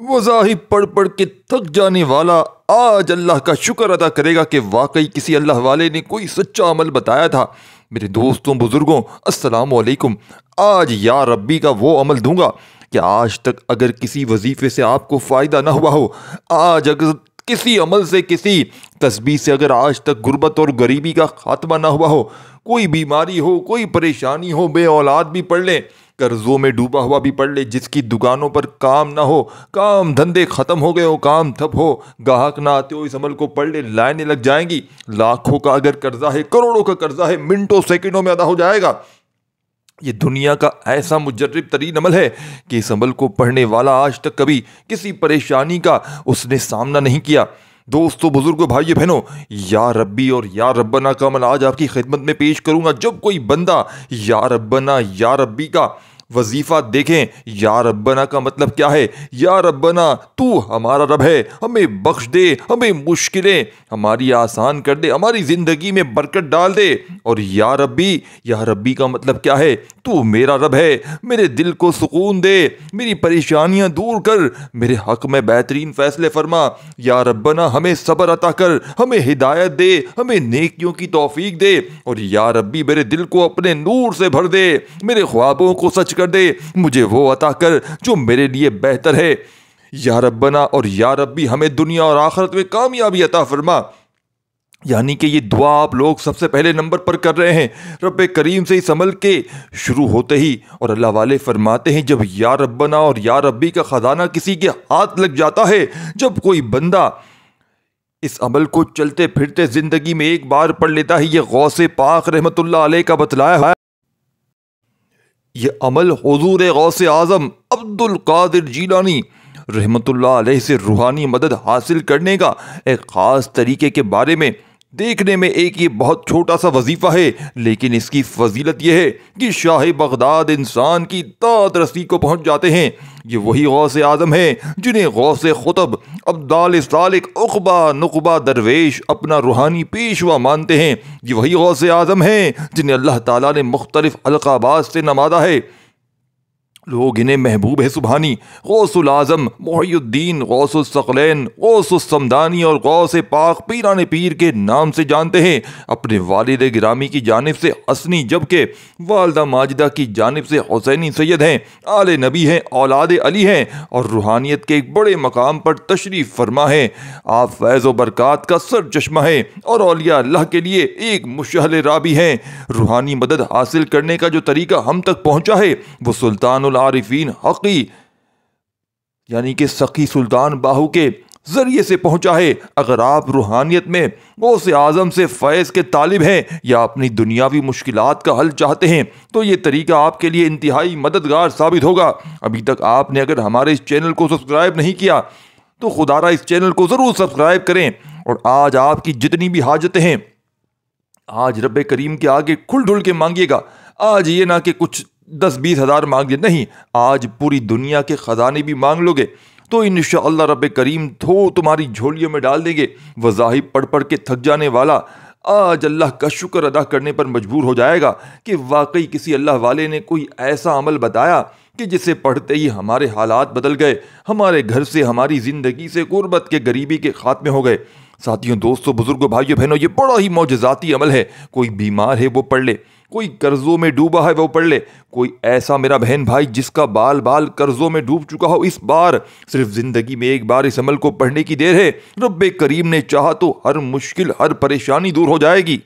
وظائف پڑھ پڑھ کے تھک جانے والا آج اللہ کا شکر ادا کرے گا کہ واقعی کسی اللہ والے نے کوئی سچا عمل بتایا تھا۔ میرے دوستوں بزرگوں السلام علیکم۔ آج یا ربی کا وہ عمل دوں گا کہ آج تک اگر کسی وظیفے سے آپ کو فائدہ نہ ہوا ہو، آج اگر کسی عمل سے، کسی تسبیح سے اگر آج تک غربت اور غریبی کا خاتمہ نہ ہوا ہو، کوئی بیماری ہو، کوئی پریشانی ہو، بے اولاد بھی پڑھ لیں، قرضوں میں ڈوبا ہوا بھی پڑھ لے، جس کی دکانوں پر کام نہ ہو، کام دھندے ختم ہو گئے ہو، کام ٹھپ ہو، گاہک نہ آتے ہو، اس عمل کو پڑھ لے، لائنیں لگ جائیں گی۔ لاکھوں کا اگر قرضہ ہے، کروڑوں کا قرضہ ہے، منٹوں سیکنڈوں میں ادا ہو جائے گا۔ یہ دنیا کا ایسا مجرب ترین عمل ہے کہ اس عمل کو پڑھنے والا آج تک کبھی کسی پریشانی کا اس نے سامنا نہیں کیا۔ دوستو بزرگوں بھائیو بہنوں، یا ربی اور یا ربنا کا عمل آج آپ کی خدمت میں پیش کروں گا۔ جب کوئی بندہ یا ربنا یا ربی کا وظیفہ دیکھیں، یا ربنا کا مطلب کیا ہے؟ یا ربنا تو ہمارا رب ہے، ہمیں بخش دے، ہمیں مشکلیں ہماری آسان کر دے، ہماری زندگی میں برکت ڈال دے۔ اور یا ربی کا مطلب کیا ہے؟ تو میرا رب ہے، میرے دل کو سکون دے، میری پریشانیاں دور کر، میرے حق میں بہترین فیصلے فرما۔ یا ربنا ہمیں صبر عطا کر، ہمیں ہدایت دے، ہمیں نیکیوں کی توفیق دے۔ اور یا ربی میرے دل کو اپنے نور سے بھر دے، میرے خوابوں کو سچ کر دے، مجھے وہ عطا کر جو میرے لیے بہتر ہے۔ یا ربنا اور یا ربی ہمیں دنیا اور آخرت میں کامیابی عطا فرما۔ یعنی کہ یہ دعا آپ لوگ سب سے پہلے نمبر پر کر رہے ہیں رب کریم سے اس عمل کے شروع ہوتے ہی، اور اللہ والے فرماتے ہیں جب یا ربنا اور یا ربی کا خزانہ کسی کے ہاتھ لگ جاتا ہے، جب کوئی بندہ اس عمل کو چلتے پھرتے زندگی میں ایک بار پڑھ لیتا ہے، یہ غوث پاک رحمت اللہ علیہ کا بتلایا ہے۔ یہ عمل حضور غوث اعظم عبد القادر جیلانی رحمت اللہ علیہ سے روحانی مدد حاصل کرنے کا ایک خاص طریقے کے بارے میں دیکھنے میں ایک یہ بہت چھوٹا سا وظیفہ ہے، لیکن اس کی فضیلت یہ ہے کہ شاہ بغداد انسان کی داد رسی کو پہنچ جاتے ہیں۔ یہ وہی غوث اعظم ہیں جنہیں غوث خطب، ابدال سالک، عقبہ نقبہ درویش اپنا روحانی پیشوا مانتے ہیں۔ یہ وہی غوث اعظم ہیں جنہیں اللہ تعالیٰ نے مختلف القابات سے نوازا ہے۔ لوگ انہیں محبوب سبحانی، غوث العظم، محی الدین، غوث الثقلین، غوث السمدانی اور غوث پاک پیران پیر کے نام سے جانتے ہیں۔ اپنے والد گرامی کی جانب سے حسنی، جبکہ والدہ ماجدہ کی جانب سے حسینی سید ہیں، آل نبی ہیں، اولاد علی ہیں اور روحانیت کے ایک بڑے مقام پر تشریف فرما ہیں۔ آپ فیض و برکات کا سر چشمہ ہیں اور اولیاء اللہ کے لیے ایک مشعل راہ بھی ہیں۔ روحانی مدد حاصل کرنے کا جو طریقہ ہم تک پہنچا ہے وہ سلطان العارفین حقی یعنی کہ سخی سلطان باہو کے ذریعے سے پہنچا ہے۔ اگر آپ روحانیت میں غوث اعظم سے فیض کے طالب ہیں یا اپنی دنیاوی مشکلات کا حل چاہتے ہیں تو یہ طریقہ آپ کے لیے انتہائی مددگار ثابت ہوگا۔ ابھی تک آپ نے اگر ہمارے اس چینل کو سبسکرائب نہیں کیا تو خدا را اس چینل کو ضرور سبسکرائب کریں، اور آج آپ کی جتنی بھی حاجتیں ہیں آج رب کریم کے آگے کھل ڈھل کے مانگیے گا۔ آج یہ نہ کہ کچھ 10-20 ہزار مانگ لیں، نہیں، آج پوری دنیا کے خزانے بھی مانگ لو گے تو انشاءاللہ رب کریم تمہاری جھولیوں میں ڈال دیں گے۔ وظائف پڑھ پڑھ کے تھک جانے والا آج اللہ کا شکر ادا کرنے پر مجبور ہو جائے گا کہ واقعی کسی اللہ والے نے کوئی ایسا عمل بتایا کہ جسے پڑھتے ہی ہمارے حالات بدل گئے، ہمارے گھر سے، ہماری زندگی سے، غربت کے، غریبی کے خاتمے ہو گئے۔ ساتھیوں، دوستوں، بزرگوں، بھائیوں، بہنوں، یہ بڑا ہی معجزاتی عمل ہے۔ کوئی بیمار ہے وہ پڑھ لے، کوئی قرضوں میں ڈوبا ہے وہ پڑھ لے، کوئی ایسا میرا بہن بھائی جس کا بال بال قرضوں میں ڈوب چکا ہو، اس بار صرف زندگی میں ایک بار اس عمل کو پڑھنے کی دیر ہے۔ رب کریم نے چاہا تو ہر مشکل، ہر پریشانی دور ہو جائے گی۔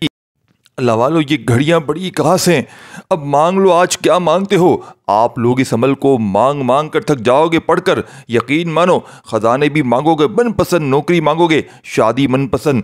اللہ والو، یہ گھڑیاں بڑی خاص ہیں۔ اب مانگ لو، آج کیا مانگتے ہو؟ آپ لوگ اس عمل کو مانگ مانگ کر تھک جاؤ گے پڑھ کر۔ یقین مانو، خزانے بھی مانگو گے، من پسند نوکری مانگو گے، شادی من پسند،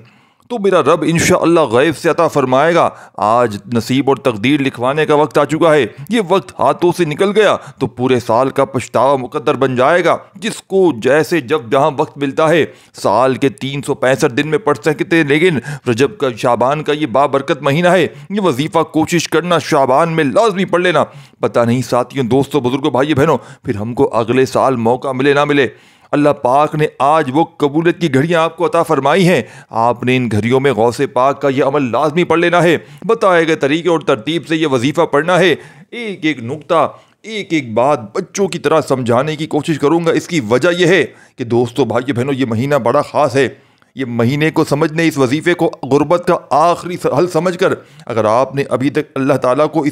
تو میرا رب انشاءاللہ غیب سے عطا فرمائے گا۔ آج نصیب اور تقدیر لکھوانے کا وقت آ چکا ہے۔ یہ وقت ہاتھوں سے نکل گیا تو پورے سال کا پچھتاوا مقدر بن جائے گا۔ جس کو جیسے جب جہاں وقت ملتا ہے سال کے 365 دن میں پڑھ سکتے ہیں، لیکن رجب کا، شعبان کا یہ بابرکت مہینہ ہے، یہ وظیفہ کوشش کرنا شعبان میں لازمی پڑھ لینا۔ پتہ نہیں ساتھیوں، دوستوں، بزرگوں، بھائی بہنوں، پھر ہم کو اگلے سال موقع ملے نہ ملے۔ اللہ پاک نے آج وہ قبولیت کی گھڑیاں آپ کو عطا فرمائی ہیں۔ آپ نے ان گھڑیوں میں غوث پاک کا یہ عمل لازمی پڑھ لینا ہے۔ بتائے گئے طریقے اور ترتیب سے یہ وظیفہ پڑھنا ہے۔ ایک ایک نقطہ، ایک ایک بات بچوں کی طرح سمجھانے کی کوشش کروں گا۔ اس کی وجہ یہ ہے کہ دوستو بھائیو بہنوں، یہ مہینہ بڑا خاص ہے۔ یہ مہینے کو سمجھنے، اس وظیفے کو غربت کا آخری حل سمجھ کر، اگر آپ نے ابھی تک اللہ تعالیٰ کو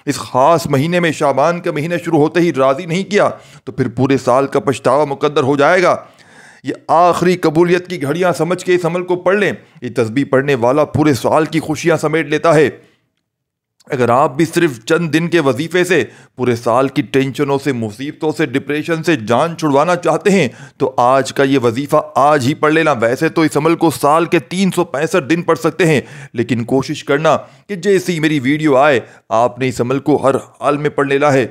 اس خاص مہینے میں، شعبان کا مہینہ شروع ہوتے ہی راضی نہیں کیا، تو پھر پورے سال کا پچھتاوا مقدر ہو جائے گا۔ یہ آخری قبولیت کی گھڑیاں سمجھ کے اس عمل کو پڑھ لیں۔ یہ تسبیح پڑھنے والا پورے سال کی خوشیاں سمیٹ لیتا ہے۔ اگر آپ بھی صرف چند دن کے وظیفے سے پورے سال کی ٹینشنوں سے، مصیبتوں سے، ڈپریشن سے جان چھڑوانا چاہتے ہیں تو آج کا یہ وظیفہ آج ہی پڑھ لینا۔ ویسے تو اس عمل کو سال کے 365 دن پڑھ سکتے ہیں، لیکن کوشش کرنا کہ جیسے ہی میری ویڈیو آئے آپ نے اس عمل کو ہر حال میں پڑھ لینا ہے۔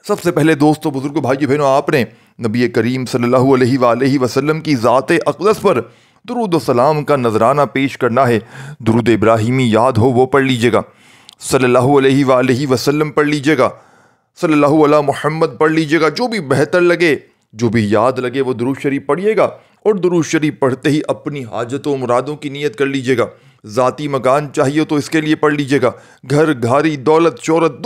سب سے پہلے دوستو، بزرگوں، بھائیو بہنوں، آپ نے نبی کریم صلی اللہ علیہ وآلہ وسلم کی ذات اقدس پر درود و سلام کا نذرانہ پیش کرنا ہے۔ درود ابراہیمی یاد ہو وہ پڑھ لیجئے گا، صلی اللہ علیہ وآلہ وسلم پڑھ لیجئے گا، صلی اللہ علیہ محمد پڑھ لیجئے گا، جو بھی بہتر لگے، جو بھی یاد لگے وہ درود شریف پڑھیے گا، اور درود شریف پڑھتے ہی اپنی حاجتوں و مرادوں کی نیت کر لیجئے گا۔ ذاتی مکان چاہیے تو اس کے لیے پڑھ لیجئے گا، گھر، گھاری، دولت، شہرت،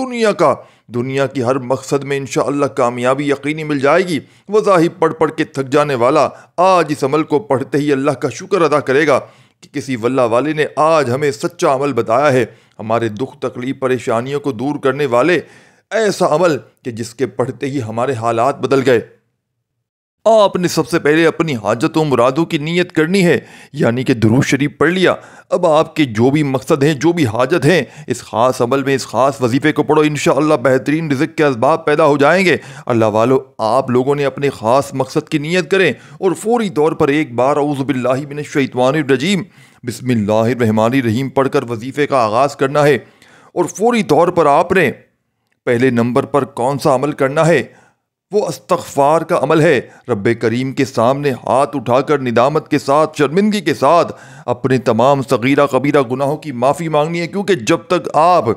دنیا کی ہر مقصد میں انشاءاللہ کامیابی یقینی مل جائے گی۔ وظائف پڑھ پڑھ کے تھک جانے والا آج اس عمل کو پڑھتے ہی اللہ کا شکر ادا کرے گا کہ کسی واللہ والے نے آج ہمیں سچا عمل بتایا ہے، ہمارے دکھ، تکلیف، پریشانیوں کو دور کرنے والے ایسا عمل کہ جس کے پڑھتے ہی ہمارے حالات بدل گئے۔ آپ نے سب سے پہلے اپنی حاجتوں مرادوں کی نیت کرنی ہے، یعنی کہ درود شریف پڑھ لیا۔ اب آپ کے جو بھی مقصد ہیں، جو بھی حاجت ہیں، اس خاص عمل میں، اس خاص وظیفے کو پڑھو، انشاءاللہ بہترین رزق کے اسباب پیدا ہو جائیں گے۔ اللہ والو، آپ لوگوں نے اپنے خاص مقصد کی نیت کریں اور فوری طور پر ایک بار اعوذ باللہ من الشیطان الرجیم بسم اللہ الرحمن الرحیم پڑھ کر وظیفے کا آغاز کرنا ہے۔ اور فوری طور پر آپ نے پہلے نمبر پر کون سا عمل کرنا ہے؟ وہ استغفار کا عمل ہے۔ رب کریم کے سامنے ہاتھ اٹھا کر ندامت کے ساتھ، شرمندگی کے ساتھ اپنے تمام صغیرہ کبیرہ گناہوں کی معافی مانگنی ہے، کیونکہ جب تک آپ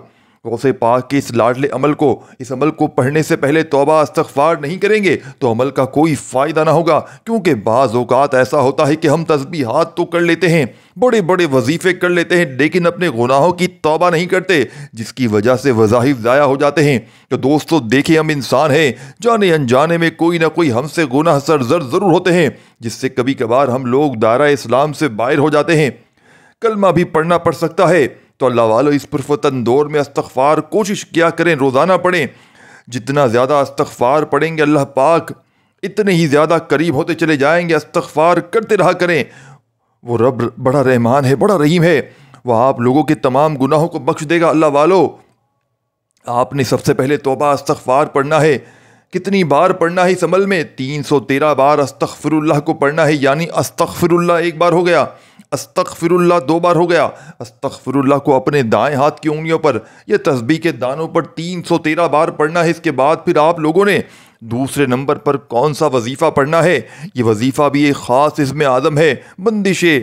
غوث پاک کے اس لاڈلے اس عمل کو پڑھنے سے پہلے توبہ استغفار نہیں کریں گے تو عمل کا کوئی فائدہ نہ ہوگا۔ کیونکہ بعض اوقات ایسا ہوتا ہے کہ ہم تسبیحات تو کر لیتے ہیں، بڑے بڑے وظیفے کر لیتے ہیں، لیکن اپنے گناہوں کی توبہ نہیں کرتے، جس کی وجہ سے وظائف ضائع ہو جاتے ہیں۔ تو دوستو دیکھیں، ہم انسان ہیں، جانے انجانے میں کوئی نہ کوئی ہم سے گناہ سرزد ضرور ہوتے ہیں، جس سے کبھی کبھار ہم لوگ دائرہ اسلام سے باہر ہو جاتے ہیں۔ کلمہ بھی پڑھنا پڑ سکتا ہے، تو اللہ والو اس پرفتن دور میں استغفار کوشش کیا کریں، روزانہ پڑھیں۔ جتنا زیادہ استغفار پڑھیں گے اللہ پاک اتنے ہی زیادہ قریب ہوتے چلے جائیں گے۔ استغفار کرتے رہا کریں، وہ رب بڑا رحمان ہے، بڑا رحیم ہے، وہ آپ لوگوں کے تمام گناہوں کو بخش دے گا۔ اللہ والو، آپ نے سب سے پہلے توبہ استغفار پڑھنا ہے۔ کتنی بار پڑھنا ہے اس عمل میں؟ 313 بار استغفر اللہ کو پڑھنا ہے، یعنی استغفر اللہ ایک بار ہو گیا، استغفر اللہ 2 بار ہو گیا۔ استغفر اللہ کو اپنے دائیں ہاتھ کی انگلیوں پر یا تسبیح کے دانوں پر 313 بار پڑھنا ہے۔ اس کے بعد پھر آپ لوگوں نے دوسرے نمبر پر کون سا وظیفہ پڑھنا ہے؟ یہ وظیفہ بھی ایک خاص اسم اعظم ہے، بندشیں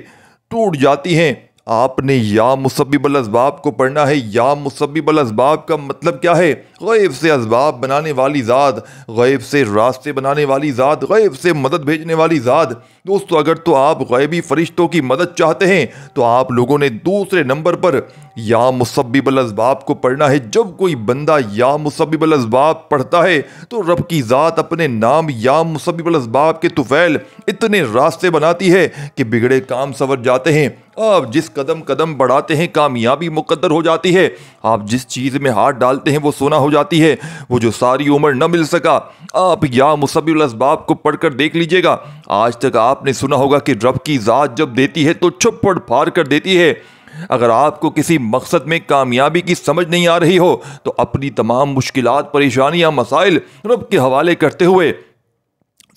ٹوٹ جاتی ہیں۔ آپ نے یا مسبب الاسباب کو پڑھنا ہے۔ یا مسبب الاسباب کا مطلب کیا ہے؟ غیب سے اسباب بنانے والی ذات، غیب سے راستے بنانے والی ذات، غیب سے مدد بھیجنے والی ذات۔ دوستو اگر تو آپ غیبی فرشتوں کی مدد چاہتے ہیں تو آپ لوگوں نے دوسرے نمبر پر یا مسبب الاسباب کو پڑھنا ہے۔ جب کوئی بندہ یا مسبب الاسباب پڑھتا ہے تو رب کی ذات اپنے نام یا مسبب الاسباب کے طفیل اتنے راستے بناتی ہے کہ بگڑے کام سنور جاتے ہیں۔ آپ جس قدم بڑھاتے ہیں کامیابی مقدر ہو جاتی ہے۔ آپ جس چیز میں ہاتھ ڈالتے ہیں وہ سونا ہو جاتی ہے۔ وہ جو ساری عمر نہ مل سکا، آپ یا مسبب الاسباب کو پڑھ کر دیکھ لیجئے گا۔ آج تک آپ نے سنا ہوگا کہ رب کی ذات جب دیتی ہے تو چھپڑ پھاڑ کر دیتی ہے۔ اگر آپ کو کسی مقصد میں کامیابی کی سمجھ نہیں آ رہی ہو تو اپنی تمام مشکلات، پریشانیاں، مسائل رب کے حوالے کرتے ہوئے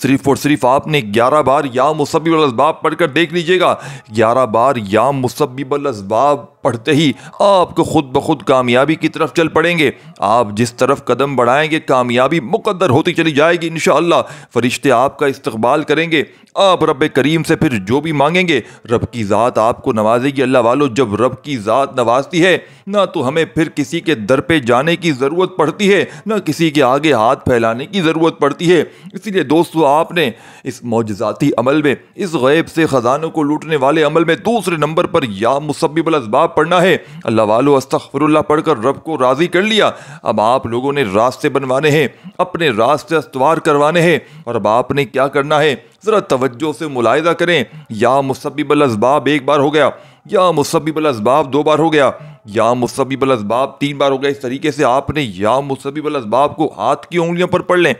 صرف اور صرف آپ نے 11 بار یا مسبب الاسباب پڑھ کر دیکھ لیجئے گا۔ 11 بار یا مسبب الاسباب پڑھتے ہی آپ کو خود بخود کامیابی کی طرف چل پڑیں گے۔ آپ جس طرف قدم بڑھائیں گے کامیابی مقدر ہوتی چلی جائے گی انشاءاللہ۔ فرشتے آپ کا استقبال کریں گے، آپ رب کریم سے پھر جو بھی مانگیں گے رب کی ذات آپ کو نوازے گی۔ اللہ والو، جب رب کی ذات نوازتی ہے نہ تو ہمیں پھر کسی کے در پہ جانے کی ضرورت پڑتی ہے، نہ کسی کے آگے ہاتھ پھیلانے کی ضرورت پڑتی ہے۔ اسی لیے دوستو آپ نے اس معجزاتی عمل میں، اس غیب سے خزانوں کو لوٹنے والے عمل میں دوسرے نمبر پر یا مسبب الاسباب استغفار پڑھنا ہے۔ اللہ والو استغفراللہ پڑھ کر رب کو راضی کر لیا، اب آپ لوگوں نے راستے بنوانے ہیں، اپنے راستے استوار کروانے ہیں، اور اب آپ نے کیا کرنا ہے ذرا توجہ سے ملاحظہ کریں۔ یا مسبب الاسباب ایک بار ہو گیا، یا مسبب الاسباب دو بار ہو گیا، یا مسبب الاسباب تین بار ہو گیا۔ اس طریقے سے آپ نے یا مسبب الاسباب کو ہاتھ کی انگلیوں پر پڑھ لیں،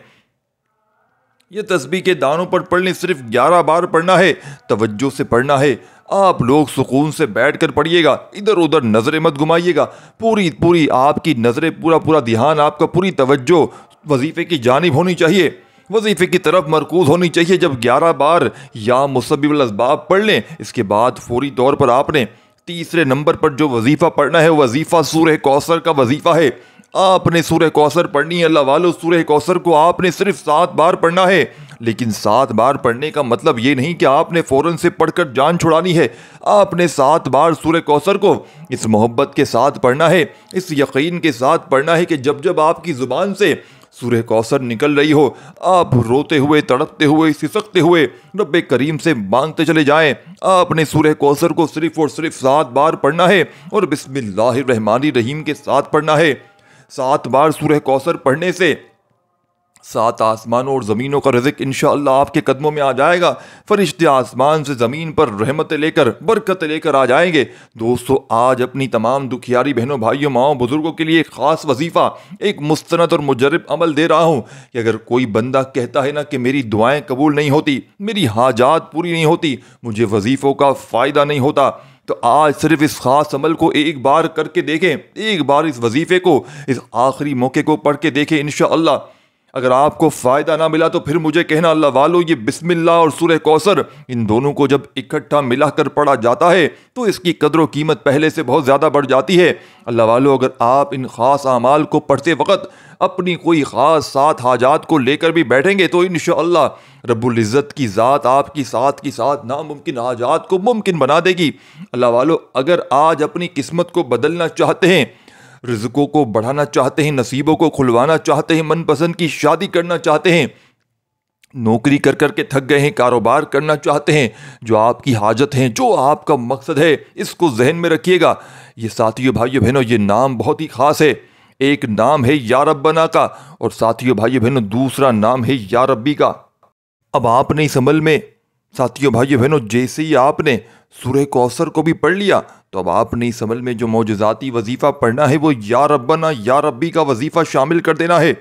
یہ تسبیح کے دانوں پر پڑھ لیں، صرف 11 بار پڑھنا ہے، توجہ سے پڑھنا ہے۔ آپ لوگ سکون سے بیٹھ کر پڑھیے گا، ادھر ادھر نظریں مت گھمائیے گا، پوری آپ کی نظریں، پورا دھیان، آپ کا پوری توجہ وظیفے کی جانب ہونی چاہیے، وظیفے کی طرف مرکوز ہونی چاہیے۔ جب 11 بار یا مسبب الاسباب پڑھ لیں، اس کے بعد فوری طور پر آپ نے تیسرے نمبر پر جو وظیفہ پڑھنا ہے، وظیفہ سورہ کوثر کا وظیفہ ہے۔ آپ نے سورہ کوثر پڑھنی ہے اللہ والو، سورہ کوثر کو آپ نے صرف 7 بار پڑھنا ہے، لیکن 7 بار پڑھنے کا مطلب یہ نہیں کہ آپ نے فوراً سے پڑھ کر جان چھڑانی ہے۔ آپ نے 7 بار سورہ کوثر کو اس محبت کے ساتھ پڑھنا ہے، اس یقین کے ساتھ پڑھنا ہے کہ جب جب آپ کی زبان سے سورہ کوثر نکل رہی ہو، آپ روتے ہوئے، تڑپتے ہوئے، سسکتے ہوئے رب کریم سے مانگتے چلے جائیں۔ آپ نے سورہ کوثر کو صرف اور صرف 7 بار پڑھنا ہے، اور بسم اللہ الرحمن الرحیم کے ساتھ پڑھنا ہے۔ 7 بار سورہ کوثر پڑھنے سے 7 آسمانوں اور زمینوں کا رزق انشاءاللہ آپ کے قدموں میں آ جائے گا۔ فرشتے آسمان سے زمین پر رحمتیں لے کر، برکتیں لے کر آ جائیں گے۔ دوستو، آج اپنی تمام دکھیاری بہنوں، بھائیوں، ماؤں، بزرگوں کے لیے ایک خاص وظیفہ، ایک مستند اور مجرب عمل دے رہا ہوں کہ اگر کوئی بندہ کہتا ہے نا کہ میری دعائیں قبول نہیں ہوتی، میری حاجات پوری نہیں ہوتی، مجھے وظیفوں کا فائدہ نہیں ہوتا، تو آج صرف اس خاص عمل کو ایک بار کر کے دیکھیں، ایک بار اس وظیفے کو، اس آخری موقع کو پڑھ کے دیکھیں انشاءاللہ۔ اگر آپ کو فائدہ نہ ملا تو پھر مجھے کہنا اللہ والو، یہ بسم اللہ اور سورہ کوثر، ان دونوں کو جب اکٹھا ملا کر پڑھا جاتا ہے تو اس کی قدر و قیمت پہلے سے بہت زیادہ بڑھ جاتی ہے۔ اللہ والو، اگر آپ ان خاص اعمال کو پڑھتے وقت اپنی کوئی خاص 7 حاجات کو لے کر بھی بیٹھیں گے تو انشاءاللہ رب العزت کی ذات آپ کی ساتھ ناممکن حاجات کو ممکن بنا دے گی۔ اللہ والو، اگر آج اپنی قسمت کو بدلنا چاہتے ہیں، رزقوں کو بڑھانا چاہتے ہیں، نصیبوں کو کھلوانا چاہتے ہیں، من پسند کی شادی کرنا چاہتے ہیں، نوکری کر کر کے تھک گئے ہیں، کاروبار کرنا چاہتے ہیں، جو آپ کی حاجت ہے، جو آپ کا مقصد ہے، اس کو ذہن میں رکھیے گا۔ یہ ساتھیو بھائیو بہنوں، یہ نام بہت ہی خاص ہے۔ ایک نام ہے یا ربنا کا، اور ساتھیو بھائیو بہنوں دوسرا نام ہے یا ربی کا۔ اب آپ نے اس عمل میں ساتھیو بھائیو بہنوں جیسے ہی آپ نے سورہ کوثر کو بھی پڑھ لیا تو اب آپ نے اس عمل میں جو معجزاتی وظیفہ پڑھنا ہے وہ یا ربنا یا ربی کا وظیفہ شامل کر دینا ہے۔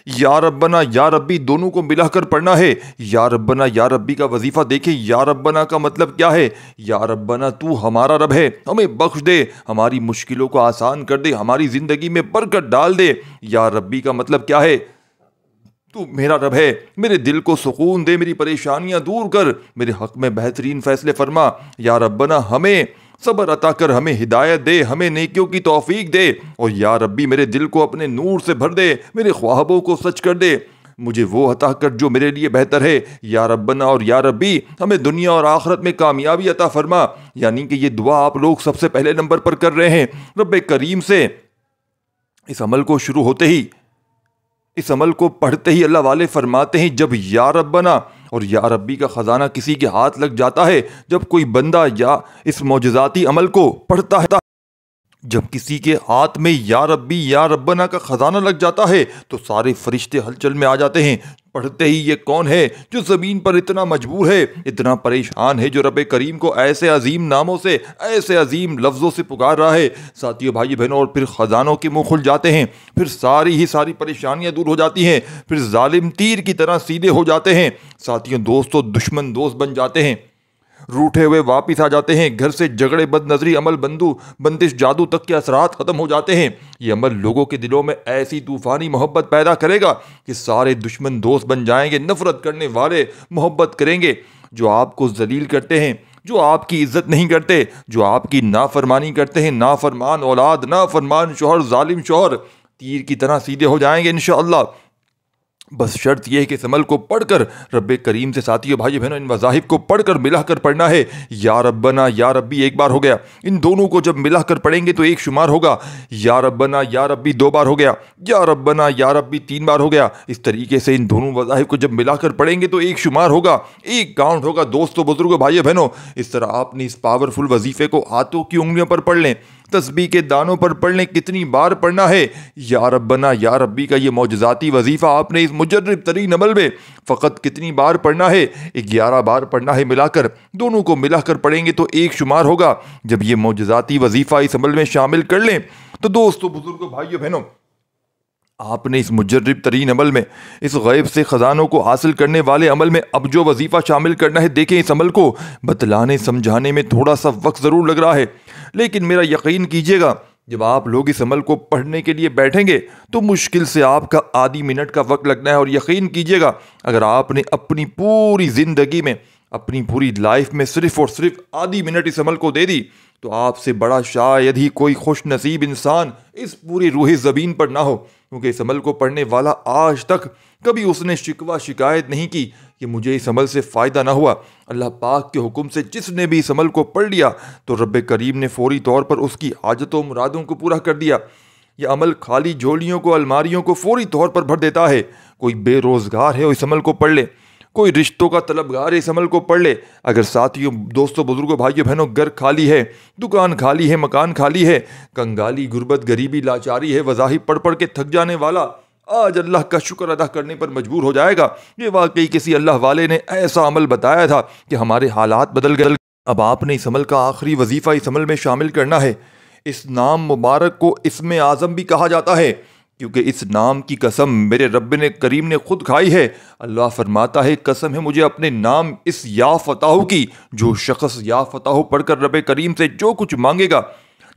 یا ربنا یا ربی دونوں کو ملا کر پڑھنا ہے۔ یا ربنا یا ربی کا وظیفہ دیکھیں، یا ربنا کا مطلب کیا ہے؟ یا ربنا تو ہمارا رب ہے، ہمیں بخش دے، ہماری مشکلوں کو آسان کر دے، ہماری زندگی میں برکت ڈال دے۔ یا ربی کا مطلب کیا ہے؟ تو میرا رب ہے، میرے دل کو سکون دے، میری پریشانیاں دور کر، میرے حق میں بہترین فیصلے فرما۔ یا ربنا ہمیں صبر عطا کر، ہمیں ہدایت دے، ہمیں نیکیوں کی توفیق دے، اور یا ربی میرے دل کو اپنے نور سے بھر دے، میرے خوابوں کو سچ کر دے، مجھے وہ عطا کر جو میرے لیے بہتر ہے۔ یا ربنا اور یا ربی ہمیں دنیا اور آخرت میں کامیابی عطا فرما۔ یعنی کہ یہ دعا آپ لوگ سب سے پہلے نمبر پر کر رہے ہیں۔ رب کریم سے اس عمل کو شروع ہوتے ہی، اس عمل کو پڑھتے ہی اللہ والے فرماتے ہیں جب یا ربنا اور یا ربی کا خزانہ کسی کے ہاتھ لگ جاتا ہے، جب کوئی بندہ یا اس معجزاتی عمل کو پڑھتا ہے، جب کسی کے ہاتھ میں یا ربی یا ربنا کا خزانہ لگ جاتا ہے تو سارے فرشتے ہلچل میں آ جاتے ہیں۔ پڑھتے ہی یہ کون ہے جو زمین پر اتنا مجبور ہے، اتنا پریشان ہے، جو رب کریم کو ایسے عظیم ناموں سے، ایسے عظیم لفظوں سے پکار رہا ہے؟ ساتھیو بھائی بہنوں، اور پھر خزانوں کے منہ کھل جاتے ہیں، پھر ساری پریشانیاں دور ہو جاتی ہیں، پھر ظالم تیر کی طرح سیدھے ہو جاتے ہیں۔ ساتھیوں، دوستوں، دشمن دوست بن جاتے ہیں، روٹھے ہوئے واپس آ جاتے ہیں، گھر سے جھگڑے، بد نظری، عمل بندش، جادو تک کے اثرات ختم ہو جاتے ہیں۔ یہ عمل لوگوں کے دلوں میں ایسی طوفانی محبت پیدا کرے گا کہ سارے دشمن دوست بن جائیں گے، نفرت کرنے والے محبت کریں گے۔ جو آپ کو ذلیل کرتے ہیں، جو آپ کی عزت نہیں کرتے، جو آپ کی نافرمانی کرتے ہیں، نافرمان اولاد، نافرمان شوہر، ظالم شوہر، تیر کی طرح سیدھے ہو جائیں گے انشاءاللہ۔ بس شرط یہ ہے کہ اس عمل کو پڑھ کر رب کریم سے ساتھیوں بھائی بہنوں ان وظائف کو پڑھ کر ملا کر پڑھنا ہے۔ یا ربنا یا ربی ایک بار ہو گیا، ان دونوں کو جب ملا کر پڑھیں گے تو ایک شمار ہوگا۔ یا ربنا یا ربی دو بار ہو گیا، یا ربنا یا ربی تین بار ہو گیا۔ اس طریقے سے ان دونوں وظائف کو جب ملا کر پڑھیں گے تو ایک شمار ہوگا، ایک کاؤنٹ ہوگا۔ دوستو بزرگوں بھائی بہنوں، اس طرح آپ نے اس پاورفل وظیفے کو ہاتھوں کی انگلیوں پر پڑھ لیں، تسبیح کے دانوں پر پڑھ لیں۔ کتنی بار پڑھنا ہے یا ربنا یا ربی کا یہ معجزاتی وظیفہ آپ نے اس مجرب ترین عمل میں فقط کتنی بار پڑھنا ہے؟ 11 بار پڑھنا ہے ملا کر۔ دونوں کو ملا کر پڑھیں گے تو ایک شمار ہوگا۔ جب یہ معجزاتی وظیفہ اس عمل میں شامل کر لیں تو دوستو بزرگوں بھائیو بہنوں، آپ نے اس مجرب ترین عمل میں، اس غیب سے خزانوں کو حاصل کرنے والے عمل میں اب جو وظیفہ شامل کرنا ہے، دیکھیں اس عمل کو بتلانے سمجھانے میں تھوڑا سا وقت ضرور لگ رہا ہے، لیکن میرا یقین کیجئے گا جب آپ لوگ اس عمل کو پڑھنے کے لیے بیٹھیں گے تو مشکل سے آپ کا آدھی منٹ کا وقت لگنا ہے۔ اور یقین کیجئے گا اگر آپ نے اپنی پوری زندگی میں، اپنی پوری لائف میں صرف اور صرف آدھی منٹ اس عمل کو دے دی تو آپ سے بڑا شاید ہی کوئی خوش نصیب انسان اس پوری روح زمین پر نہ ہو، کیونکہ اس عمل کو پڑھنے والا آج تک کبھی اس نے شکوہ شکایت نہیں کی کہ مجھے اس عمل سے فائدہ نہ ہوا۔ اللہ پاک کے حکم سے جس نے بھی اس عمل کو پڑھ لیا تو رب کریم نے فوری طور پر اس کی حاجتوں مرادوں کو پورا کر دیا۔ یہ عمل خالی جھولیوں کو، الماریوں کو فوری طور پر بھر دیتا ہے۔ کوئی بے روزگار ہے اس عمل کو پڑھ لے، کوئی رشتوں کا طلبگار ہے اس عمل کو پڑھ لے۔ اگر ساتھیوں دوستوں بزرگوں بھائیوں بہنوں گھر خالی ہے، دکان خالی ہے، مکان خالی ہے، کنگالی غربت غریبی لاچاری ہے، وظائف پڑھ پڑھ کے تھک جانے والا آج اللہ کا شکر ادا کرنے پر مجبور ہو جائے گا۔ یہ واقعی کسی اللہ والے نے ایسا عمل بتایا تھا کہ ہمارے حالات بدل گئے۔ اب آپ نے اس عمل کا آخری وظیفہ اس عمل میں شامل کرنا ہے۔ اس نام مبارک کو اسم اعظم بھی کہا جاتا ہے، کیونکہ اس نام کی قسم میرے رب نے کریم نے خود کھائی ہے۔ اللہ فرماتا ہے قسم ہے مجھے اپنے نام اس یا فتح کی، جو شخص یا فتح پڑھ کر رب کریم سے جو کچھ مانگے گا،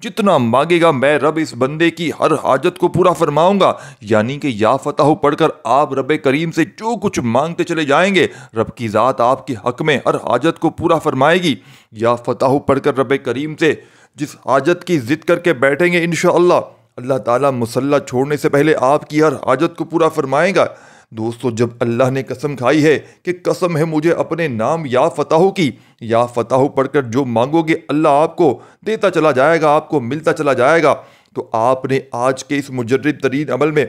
جتنا مانگے گا، میں رب اس بندے کی ہر حاجت کو پورا فرماؤں گا۔ یعنی کہ یا فتح پڑھ کر آپ رب کریم سے جو کچھ مانگتے چلے جائیں گے، رب کی ذات آپ کے حق میں ہر حاجت کو پورا فرمائے گی۔ یا فتح پڑھ کر رب کریم سے جس حاجت کی ضد کر کے بیٹھیں گے انشاءاللہ، اللہ تعالیٰ مصلی چھوڑنے سے پہلے آپ کی ہر حاجت کو پورا فرمائے گا۔ دوستو جب اللہ نے قسم کھائی ہے کہ قسم ہے مجھے اپنے نام یا فتح کی، یا فتح پڑھ کر جو مانگو گے اللہ آپ کو دیتا چلا جائے گا، آپ کو ملتا چلا جائے گا، تو آپ نے آج کے اس مجرد ترین عمل میں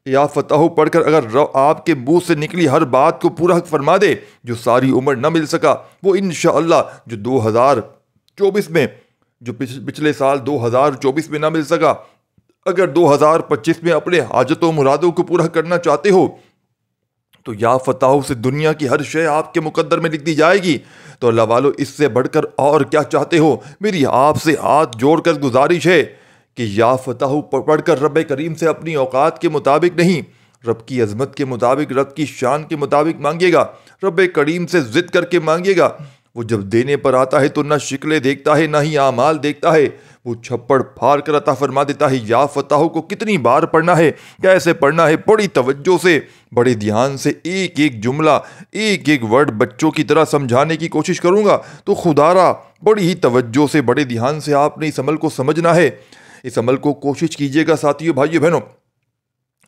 یا فتح پڑھ کر اگر آپ کے منہ سے نکلی ہر بات کو پورا فرما دے، جو ساری عمر نہ مل سکا، وہ انشاءاللہ جو 2024 میں، جو پچھلے سال 2024 میں نہ مل سکا، اگر 2025 میں اپنے حاجتوں مرادوں کو پورا کرنا چاہتے ہو تو یا فتح سے دنیا کی ہر شے آپ کے مقدر میں لکھ دی جائے گی۔ تو اللہ والو اس سے بڑھ کر اور کیا چاہتے ہو؟ میری آپ سے ہاتھ جوڑ کر گزارش ہے کہ یا فتح پڑھ کر رب کریم سے اپنی اوقات کے مطابق نہیں، رب کی عظمت کے مطابق، رب کی شان کے مطابق مانگیے گا، رب کریم سے ضد کر کے مانگیے گا۔ وہ جب دینے پر آتا ہے تو نہ شکلیں دیکھتا ہے نہ ہی اعمال دیکھتا ہے، وہ چھپڑ پھاڑ کر عطا فرما دیتا ہے۔ یا فتح کو کتنی بار پڑھنا ہے، کیسے پڑھنا ہے، بڑی توجہ سے، بڑے دھیان سے ایک ایک جملہ، ایک ایک ورڈ بچوں کی طرح سمجھانے کی کوشش کروں گا تو خدا را بڑی ہی توجہ سے، بڑے دھیان سے آپ نے اس عمل کو سمجھنا ہے۔ اس عمل کو کوشش کیجیے گا ساتھیوں بھائیوں بہنوں،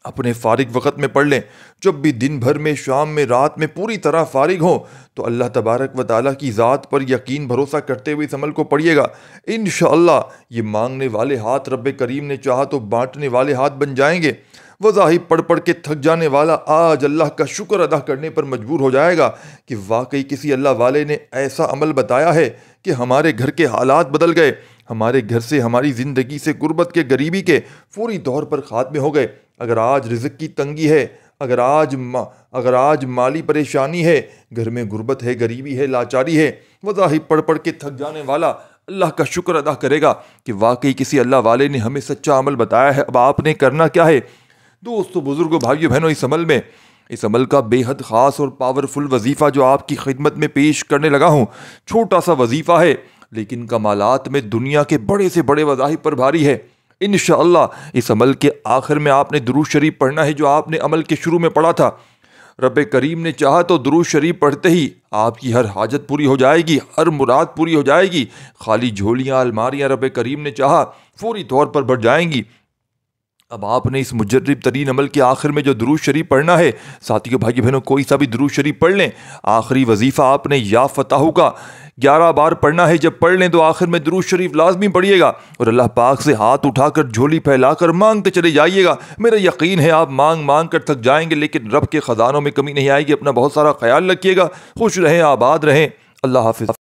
اپنے فارغ وقت میں پڑھ لیں۔ جب بھی دن بھر میں، شام میں، رات میں پوری طرح فارغ ہوں تو اللہ تبارک و تعالیٰ کی ذات پر یقین بھروسہ کرتے ہوئے اس عمل کو پڑھیے گا۔ انشاءاللہ یہ مانگنے والے ہاتھ رب کریم نے چاہا تو بانٹنے والے ہاتھ بن جائیں گے۔ وظائف پڑھ پڑھ کے تھک جانے والا آج اللہ کا شکر ادا کرنے پر مجبور ہو جائے گا کہ واقعی کسی اللہ والے نے ایسا عمل بتایا ہے کہ ہمارے گھر کے حالات بدل گئے، ہمارے گھر سے، ہماری زندگی سے غربت کے، غریبی کے فوری طور پر خاتمے ہو گئے۔ اگر آج رزق کی تنگی ہے، اگر آج مالی پریشانی ہے، گھر میں غربت ہے، غریبی ہے، لاچاری ہے، وظائف پڑھ پڑھ کے تھک جانے والا اللہ کا شکر ادا کرے گا کہ واقعی کسی اللہ والے نے ہمیں سچا عمل بتایا ہے۔ اب آپ نے کرنا کیا ہے؟ دوستو بزرگوں بھائیو بہنوں، اس عمل کا بے حد خاص اور پاورفل وظیفہ جو آپ کی خدمت میں پیش کرنے لگا ہوں، چھوٹا سا وظیفہ ہے لیکن کمالات میں دنیا کے بڑے سے بڑے وظائف پر بھاری ہے۔ انشاءاللہ اس عمل کے آخر میں آپ نے درود شریف پڑھنا ہے جو آپ نے عمل کے شروع میں پڑھا تھا۔ رب کریم نے چاہا تو درود شریف پڑھتے ہی آپ کی ہر حاجت پوری ہو جائے گی، ہر مراد پوری ہو جائے گی۔ خالی جھولیاں، الماریاں رب کریم نے چاہا فوری طور پر بھر جائیں گی۔ اب آپ نے اس مجرب ترین عمل کے آخر میں جو درود شریف پڑھنا ہے، ساتھیوں بھائی بہنوں کوئی سا بھی درود شریف پڑھ لیں۔ آخری وظیفہ آپ نے یا فتح کا 11 بار پڑھنا ہے، جب پڑھ لیں تو آخر میں درود شریف لازمی پڑھیے گا اور اللہ پاک سے ہاتھ اٹھا کر جھولی پھیلا کر مانگتے چلے جائیے گا۔ میرا یقین ہے آپ مانگ مانگ کر تھک جائیں گے، لیکن رب کے خزانوں میں کمی نہیں آئے گی۔ اپنا بہت سارا خیال رکھیے گا، خوش رہیں، آباد رہیں، اللہ حافظ۔